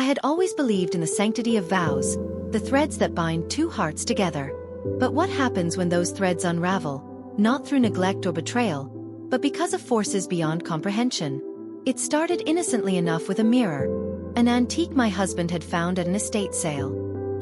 had always believed in the sanctity of vows, the threads that bind two hearts together. But what happens when those threads unravel, not through neglect or betrayal, but because of forces beyond comprehension? It started innocently enough with a mirror, an antique my husband had found at an estate sale.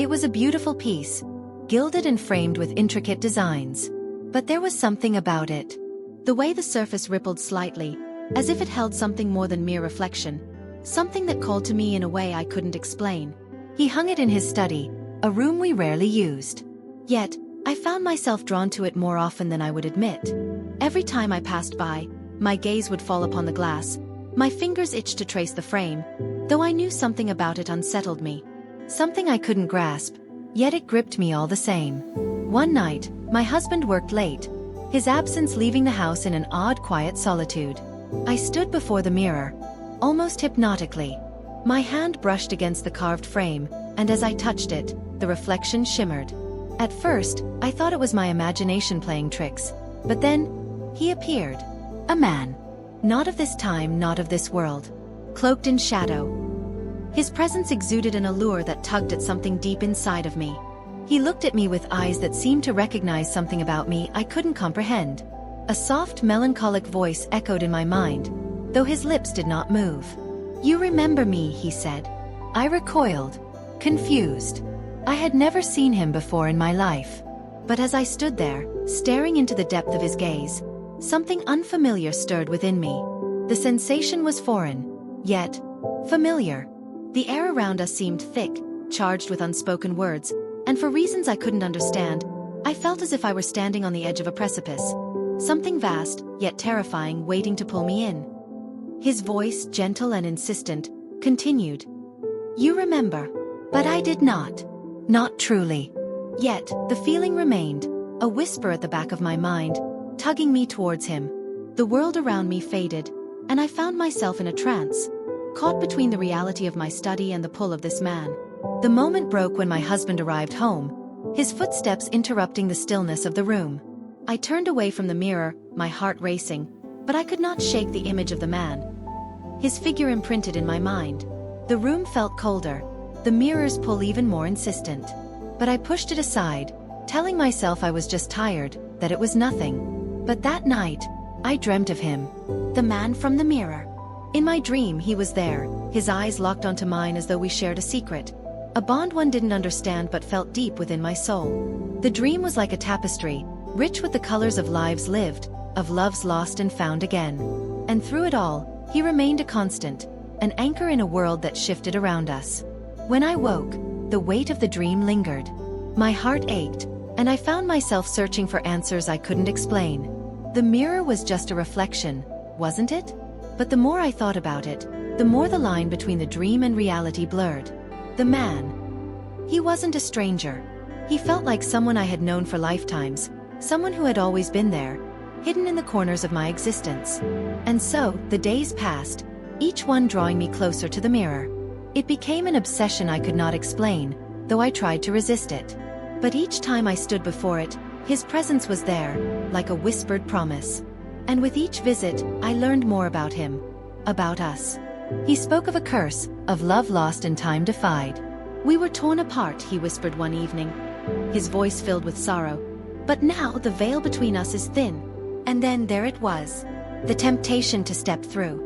It was a beautiful piece, gilded and framed with intricate designs. But there was something about it. The way the surface rippled slightly, as if it held something more than mere reflection, something that called to me in a way I couldn't explain. He hung it in his study, a room we rarely used. Yet, I found myself drawn to it more often than I would admit. Every time I passed by, my gaze would fall upon the glass, my fingers itched to trace the frame, though I knew something about it unsettled me. Something I couldn't grasp, yet it gripped me all the same. One night, my husband worked late, his absence leaving the house in an odd quiet solitude. I stood before the mirror, almost hypnotically. My hand brushed against the carved frame, and as I touched it, the reflection shimmered. At first, I thought it was my imagination playing tricks, but then, he appeared. A man. Not of this time, not of this world. Cloaked in shadow. His presence exuded an allure that tugged at something deep inside of me. He looked at me with eyes that seemed to recognize something about me I couldn't comprehend. A soft, melancholic voice echoed in my mind, though his lips did not move. "You remember me," he said. I recoiled, confused. I had never seen him before in my life. But as I stood there, staring into the depth of his gaze, something unfamiliar stirred within me. The sensation was foreign, yet familiar. The air around us seemed thick, charged with unspoken words, and for reasons I couldn't understand, I felt as if I were standing on the edge of a precipice. Something vast, yet terrifying, waiting to pull me in. His voice, gentle and insistent, continued. "You remember." But I did not. Not truly. Yet, the feeling remained, a whisper at the back of my mind, tugging me towards him. The world around me faded, and I found myself in a trance, caught between the reality of my study and the pull of this man. The moment broke when my husband arrived home, his footsteps interrupting the stillness of the room. I turned away from the mirror, my heart racing, but I could not shake the image of the man. His figure imprinted in my mind. The room felt colder, the mirror's pull even more insistent. But I pushed it aside, telling myself I was just tired, that it was nothing. But that night, I dreamt of him. The man from the mirror. In my dream he was there, his eyes locked onto mine as though we shared a secret. A bond one didn't understand but felt deep within my soul. The dream was like a tapestry, rich with the colors of lives lived, of loves lost and found again. And through it all, he remained a constant, an anchor in a world that shifted around us. When I woke, the weight of the dream lingered. My heart ached, and I found myself searching for answers I couldn't explain. The mirror was just a reflection, wasn't it? But the more I thought about it, the more the line between the dream and reality blurred. The man. He wasn't a stranger. He felt like someone I had known for lifetimes, someone who had always been there, hidden in the corners of my existence. And so, the days passed, each one drawing me closer to the mirror. It became an obsession I could not explain, though I tried to resist it. But each time I stood before it, his presence was there, like a whispered promise. And with each visit, I learned more about him, about us. He spoke of a curse, of love lost and time defied. "We were torn apart," he whispered one evening, his voice filled with sorrow. "But now the veil between us is thin." And then there it was, the temptation to step through,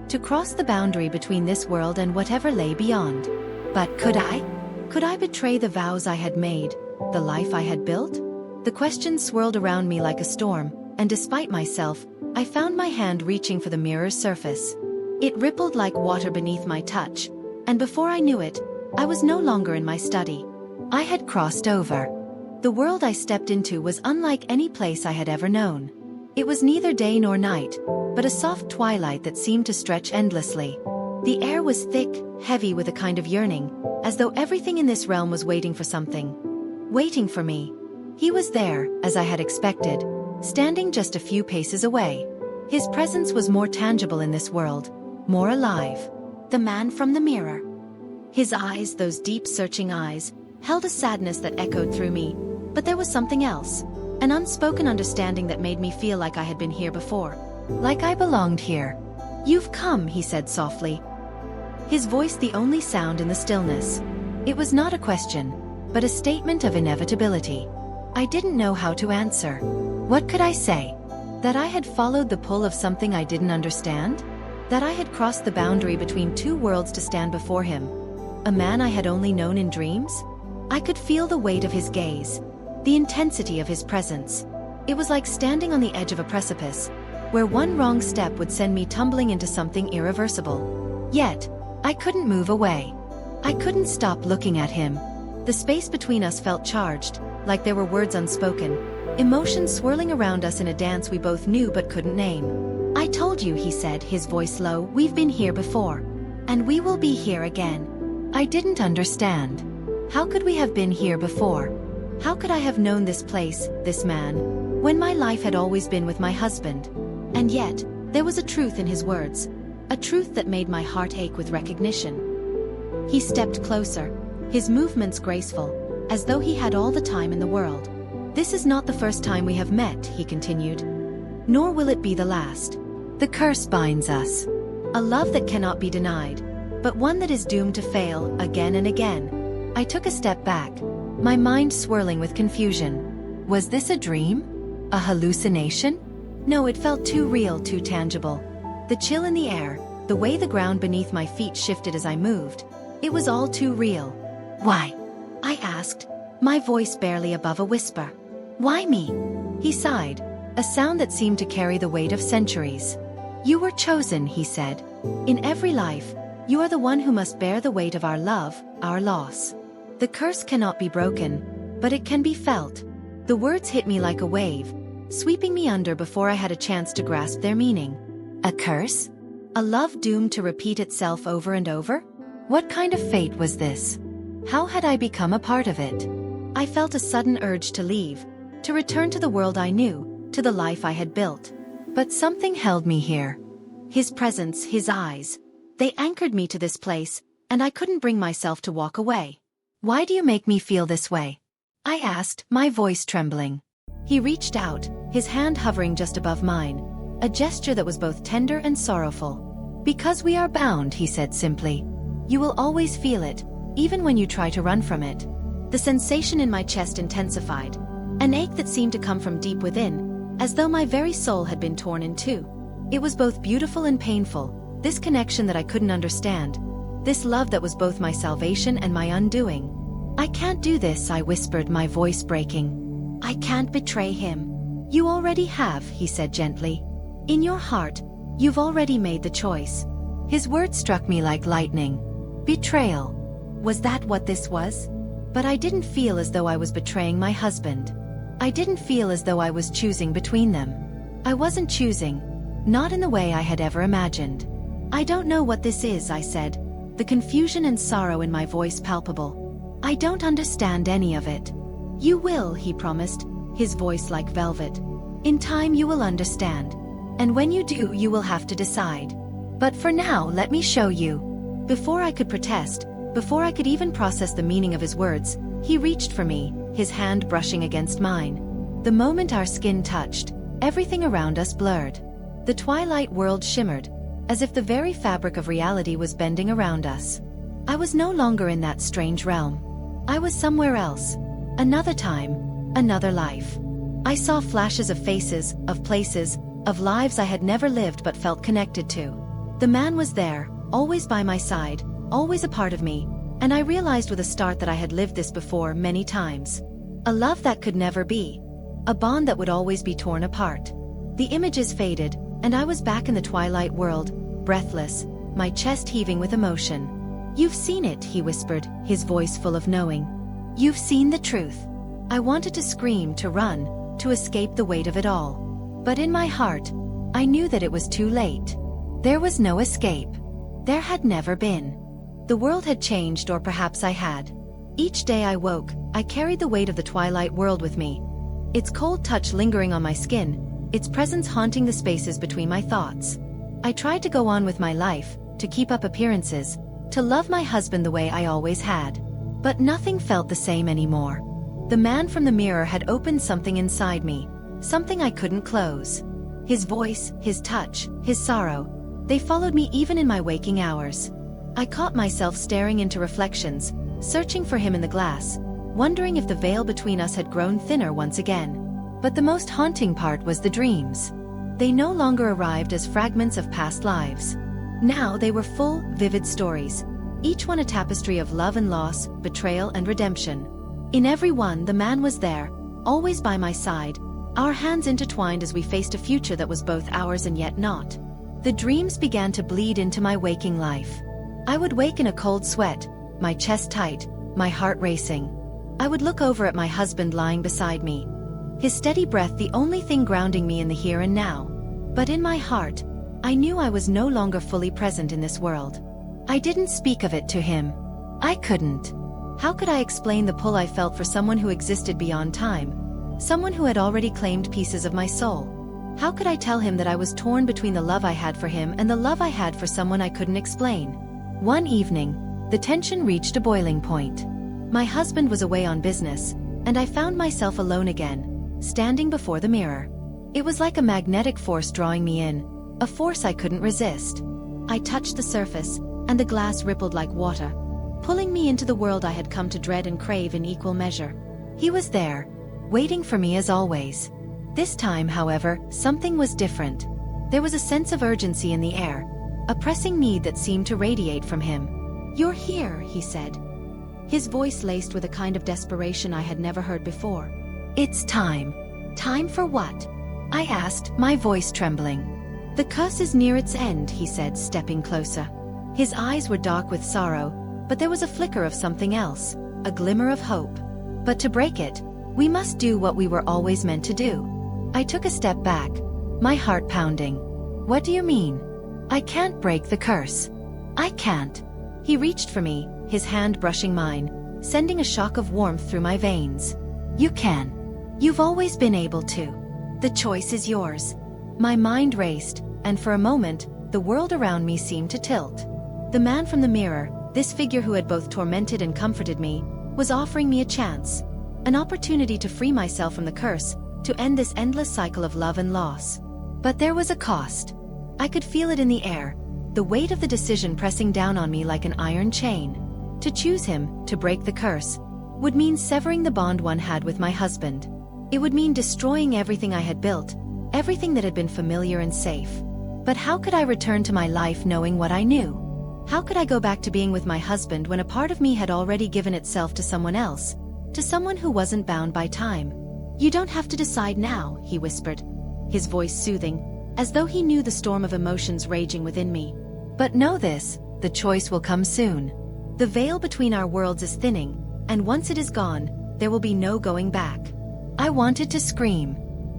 to cross the boundary between this world and whatever lay beyond. But could I? Could I betray the vows I had made, the life I had built? The questions swirled around me like a storm, and despite myself, I found my hand reaching for the mirror's surface. It rippled like water beneath my touch, and before I knew it, I was no longer in my study. I had crossed over. The world I stepped into was unlike any place I had ever known. It was neither day nor night, but a soft twilight that seemed to stretch endlessly. The air was thick, heavy with a kind of yearning, as though everything in this realm was waiting for something. Waiting for me. He was there, as I had expected, standing just a few paces away. His presence was more tangible in this world, more alive. The man from the mirror. His eyes, those deep searching eyes, held a sadness that echoed through me, but there was something else, an unspoken understanding that made me feel like I had been here before, like I belonged here. "You've come," he said softly. his voice the only sound in the stillness. It was not a question, but a statement of inevitability. I didn't know how to answer. What could I say? That I had followed the pull of something I didn't understand? That I had crossed the boundary between two worlds to stand before him? A man I had only known in dreams? I could feel the weight of his gaze, the intensity of his presence. It was like standing on the edge of a precipice, where one wrong step would send me tumbling into something irreversible. Yet, I couldn't move away. I couldn't stop looking at him. The space between us felt charged, like there were words unspoken, emotions swirling around us in a dance we both knew but couldn't name. I told you, he said, his voice low, we've been here before. And we will be here again. I didn't understand. How could we have been here before? How could I have known this place, this man, when my life had always been with my husband? And yet, there was a truth in his words, a truth that made my heart ache with recognition. He stepped closer, his movements graceful, as though he had all the time in the world. This is not the first time we have met, he continued. Nor will it be the last. The curse binds us. A love that cannot be denied, but one that is doomed to fail again and again. I took a step back, my mind swirling with confusion. Was this a dream? A hallucination? No, it felt too real, too tangible. The chill in the air, the way the ground beneath my feet shifted as I moved. It was all too real. Why? I asked, my voice barely above a whisper. Why me? He sighed, a sound that seemed to carry the weight of centuries. You were chosen, he said. In every life, you are the one who must bear the weight of our love, our loss. The curse cannot be broken, but it can be felt. The words hit me like a wave, sweeping me under before I had a chance to grasp their meaning. A curse? A love doomed to repeat itself over and over? What kind of fate was this? How had I become a part of it? I felt a sudden urge to leave, to return to the world I knew, to the life I had built. But something held me here. His presence, his eyes. They anchored me to this place, and I couldn't bring myself to walk away. Why do you make me feel this way? I asked, my voice trembling. He reached out, his hand hovering just above mine, a gesture that was both tender and sorrowful. Because we are bound, he said simply. You will always feel it, even when you try to run from it. The sensation in my chest intensified, an ache that seemed to come from deep within, as though my very soul had been torn in two. It was both beautiful and painful, this connection that I couldn't understand, this love that was both my salvation and my undoing. I can't do this, I whispered, my voice breaking. I can't betray him. You already have, he said gently. In your heart, you've already made the choice. His words struck me like lightning. Betrayal. Was that what this was? But I didn't feel as though I was betraying my husband. I didn't feel as though I was choosing between them. I wasn't choosing, not in the way I had ever imagined. I don't know what this is, I said, the confusion and sorrow in my voice palpable. I don't understand any of it. You will, he promised, his voice like velvet. In time you will understand. And when you do, you will have to decide. But for now, let me show you. Before I could protest, before I could even process the meaning of his words, he reached for me, his hand brushing against mine. The moment our skin touched, everything around us blurred. The twilight world shimmered, as if the very fabric of reality was bending around us. I was no longer in that strange realm. I was somewhere else. Another time, another life. I saw flashes of faces, of places, of lives I had never lived but felt connected to. The man was there, always by my side, always a part of me, and I realized with a start that I had lived this before many times. A love that could never be. A bond that would always be torn apart. The images faded, and I was back in the twilight world, breathless, my chest heaving with emotion. You've seen it, he whispered, his voice full of knowing. You've seen the truth. I wanted to scream, to run, to escape the weight of it all. But in my heart, I knew that it was too late. There was no escape. There had never been. The world had changed, or perhaps I had. Each day I woke, I carried the weight of the twilight world with me. Its cold touch lingering on my skin, its presence haunting the spaces between my thoughts. I tried to go on with my life, to keep up appearances, to love my husband the way I always had. But nothing felt the same anymore. The man from the mirror had opened something inside me, something I couldn't close. His voice, his touch, his sorrow, they followed me even in my waking hours. I caught myself staring into reflections, searching for him in the glass, wondering if the veil between us had grown thinner once again. But the most haunting part was the dreams. They no longer arrived as fragments of past lives. Now they were full, vivid stories, each one a tapestry of love and loss, betrayal and redemption. In every one, the man was there, always by my side, our hands intertwined as we faced a future that was both ours and yet not. The dreams began to bleed into my waking life. I would wake in a cold sweat, my chest tight, my heart racing. I would look over at my husband lying beside me, his steady breath the only thing grounding me in the here and now. But in my heart, I knew I was no longer fully present in this world. I didn't speak of it to him. I couldn't. How could I explain the pull I felt for someone who existed beyond time? Someone who had already claimed pieces of my soul? How could I tell him that I was torn between the love I had for him and the love I had for someone I couldn't explain? One evening, the tension reached a boiling point. My husband was away on business, and I found myself alone again, standing before the mirror. It was like a magnetic force drawing me in, a force I couldn't resist. I touched the surface, and the glass rippled like water, pulling me into the world I had come to dread and crave in equal measure. He was there, waiting for me as always. This time, however, something was different. There was a sense of urgency in the air, a pressing need that seemed to radiate from him. "You're here," he said, his voice laced with a kind of desperation I had never heard before. "It's time." "Time for what?" I asked, my voice trembling. "The curse is near its end," he said, stepping closer. His eyes were dark with sorrow, but there was a flicker of something else, a glimmer of hope. "But to break it, we must do what we were always meant to do." I took a step back, my heart pounding. "What do you mean?" "I can't break the curse. I can't." He reached for me, his hand brushing mine, sending a shock of warmth through my veins. "You can. You've always been able to. The choice is yours." My mind raced, and for a moment, the world around me seemed to tilt. The man from the mirror, this figure who had both tormented and comforted me, was offering me a chance, an opportunity to free myself from the curse, to end this endless cycle of love and loss. But there was a cost. I could feel it in the air, the weight of the decision pressing down on me like an iron chain. To choose him, to break the curse, would mean severing the bond one had with my husband. It would mean destroying everything I had built, everything that had been familiar and safe. But how could I return to my life knowing what I knew? How could I go back to being with my husband when a part of me had already given itself to someone else, to someone who wasn't bound by time? "You don't have to decide now," he whispered, his voice soothing, as though he knew the storm of emotions raging within me. "But know this, the choice will come soon. The veil between our worlds is thinning, and once it is gone, there will be no going back." I wanted to scream.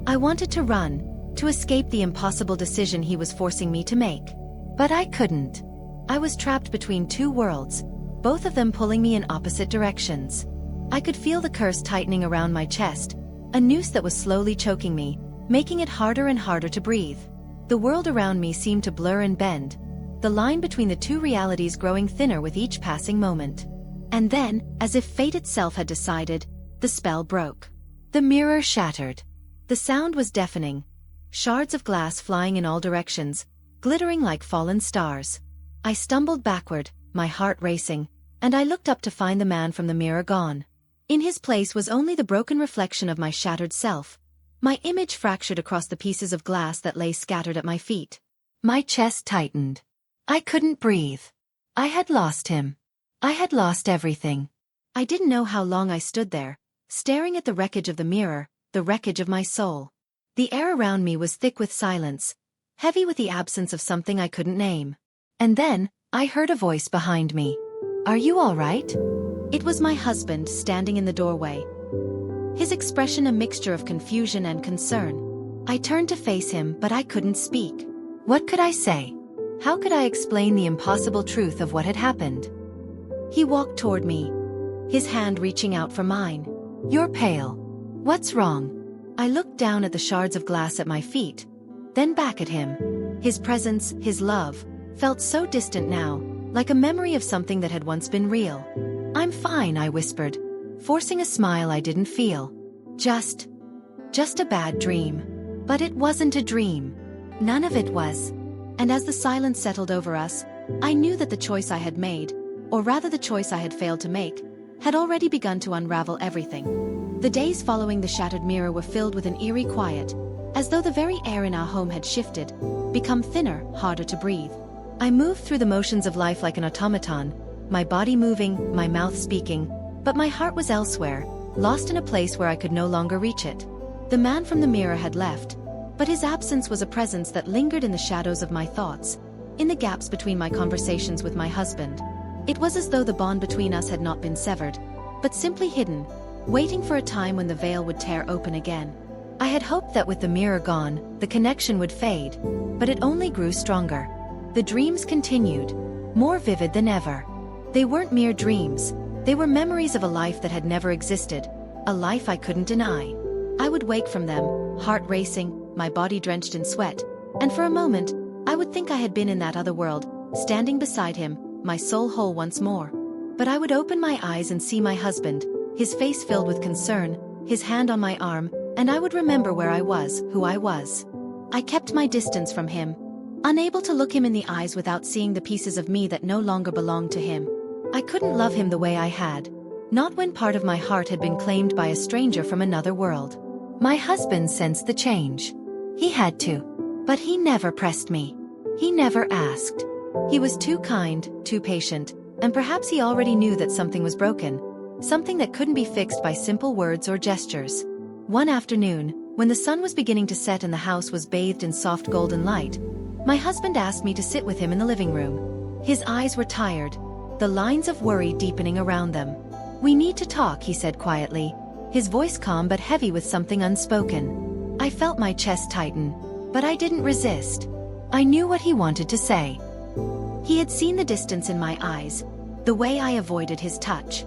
I wanted to run, to escape the impossible decision he was forcing me to make. But I couldn't. I was trapped between two worlds, both of them pulling me in opposite directions. I could feel the curse tightening around my chest, a noose that was slowly choking me, making it harder and harder to breathe. The world around me seemed to blur and bend, the line between the two realities growing thinner with each passing moment. And then, as if fate itself had decided, the spell broke. The mirror shattered. The sound was deafening, shards of glass flying in all directions, glittering like fallen stars. I stumbled backward, my heart racing, and I looked up to find the man from the mirror gone. In his place was only the broken reflection of my shattered self, my image fractured across the pieces of glass that lay scattered at my feet. My chest tightened. I couldn't breathe. I had lost him. I had lost everything. I didn't know how long I stood there, staring at the wreckage of the mirror, the wreckage of my soul. The air around me was thick with silence, heavy with the absence of something I couldn't name. And then, I heard a voice behind me. "Are you all right?" It was my husband standing in the doorway, his expression a mixture of confusion and concern. I turned to face him, but I couldn't speak. What could I say? How could I explain the impossible truth of what had happened? He walked toward me, his hand reaching out for mine. "You're pale. What's wrong?" I looked down at the shards of glass at my feet, then back at him. His presence, his love, felt so distant now, like a memory of something that had once been real. "I'm fine," I whispered, forcing a smile I didn't feel. Just a bad dream." But it wasn't a dream. None of it was. And as the silence settled over us, I knew that the choice I had made, or rather the choice I had failed to make, had already begun to unravel everything. The days following the shattered mirror were filled with an eerie quiet, as though the very air in our home had shifted, become thinner, harder to breathe. I moved through the motions of life like an automaton, my body moving, my mouth speaking, but my heart was elsewhere, lost in a place where I could no longer reach it. The man from the mirror had left, but his absence was a presence that lingered in the shadows of my thoughts, in the gaps between my conversations with my husband. It was as though the bond between us had not been severed, but simply hidden, waiting for a time when the veil would tear open again. I had hoped that with the mirror gone, the connection would fade, but it only grew stronger. The dreams continued, more vivid than ever. They weren't mere dreams, they were memories of a life that had never existed, a life I couldn't deny. I would wake from them, heart racing, my body drenched in sweat, and for a moment, I would think I had been in that other world, standing beside him, my soul whole once more. But I would open my eyes and see my husband, his face filled with concern, his hand on my arm, and I would remember where I was, who I was. I kept my distance from him, unable to look him in the eyes without seeing the pieces of me that no longer belonged to him. I couldn't love him the way I had, not when part of my heart had been claimed by a stranger from another world. My husband sensed the change. He had to. But he never pressed me. He never asked. He was too kind, too patient, and perhaps he already knew that something was broken, something that couldn't be fixed by simple words or gestures. One afternoon, when the sun was beginning to set and the house was bathed in soft golden light, my husband asked me to sit with him in the living room. His eyes were tired, the lines of worry deepening around them. "We need to talk," he said quietly, his voice calm but heavy with something unspoken. I felt my chest tighten, but I didn't resist. I knew what he wanted to say. He had seen the distance in my eyes, the way I avoided his touch.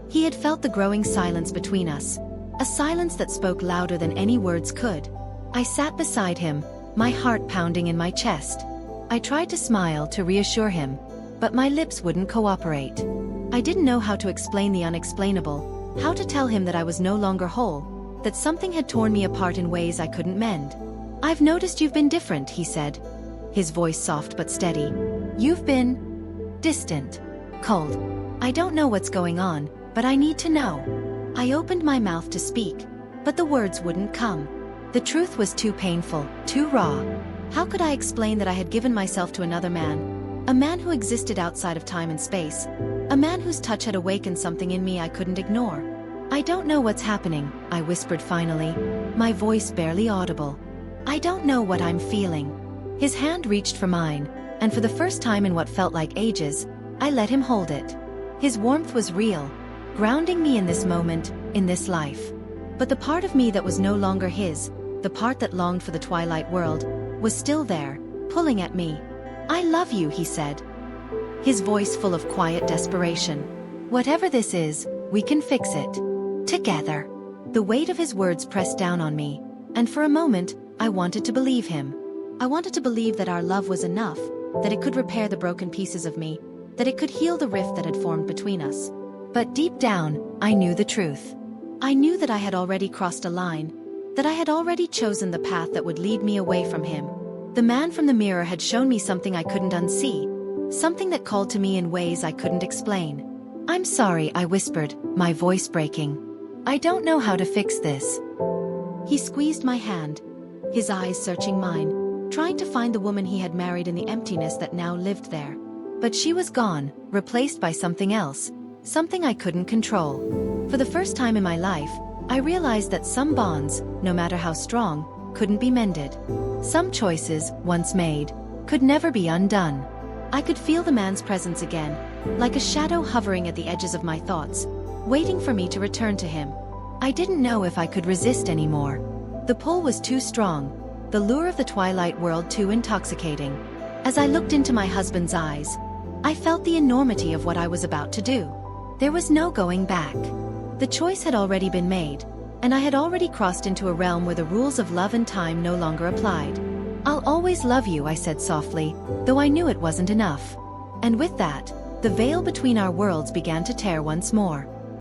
He had felt the growing silence between us, a silence that spoke louder than any words could. I sat beside him, my heart pounding in my chest. I tried to smile to reassure him, but my lips wouldn't cooperate. I didn't know how to explain the unexplainable, how to tell him that I was no longer whole, that something had torn me apart in ways I couldn't mend. "I've noticed you've been different," he said, his voice soft but steady. "You've been distant, cold. I don't know what's going on, but I need to know." I opened my mouth to speak, but the words wouldn't come. The truth was too painful, too raw. How could I explain that I had given myself to another man, a man who existed outside of time and space, a man whose touch had awakened something in me I couldn't ignore? "I don't know what's happening," I whispered finally, my voice barely audible. "I don't know what I'm feeling." His hand reached for mine, and for the first time in what felt like ages, I let him hold it. His warmth was real, grounding me in this moment, in this life. But the part of me that was no longer his, the part that longed for the twilight world, was still there, pulling at me. "I love you," he said, his voice full of quiet desperation. "Whatever this is, we can fix it. Together." The weight of his words pressed down on me, and for a moment, I wanted to believe him. I wanted to believe that our love was enough, that it could repair the broken pieces of me, that it could heal the rift that had formed between us. But deep down, I knew the truth. I knew that I had already crossed a line, that I had already chosen the path that would lead me away from him. The man from the mirror had shown me something I couldn't unsee, something that called to me in ways I couldn't explain. "I'm sorry," I whispered, my voice breaking. "I don't know how to fix this." He squeezed my hand, his eyes searching mine, trying to find the woman he had married in the emptiness that now lived there. But she was gone, replaced by something else, something I couldn't control. For the first time in my life, I realized that some bonds, no matter how strong, couldn't be mended. Some choices, once made, could never be undone. I could feel the man's presence again, like a shadow hovering at the edges of my thoughts, waiting for me to return to him. I didn't know if I could resist anymore. The pull was too strong, the lure of the twilight world too intoxicating. As I looked into my husband's eyes, I felt the enormity of what I was about to do. There was no going back. The choice had already been made, and I had already crossed into a realm where the rules of love and time no longer applied. "I'll always love you," I said softly, though I knew it wasn't enough. And with that, the veil between our worlds began to tear once more.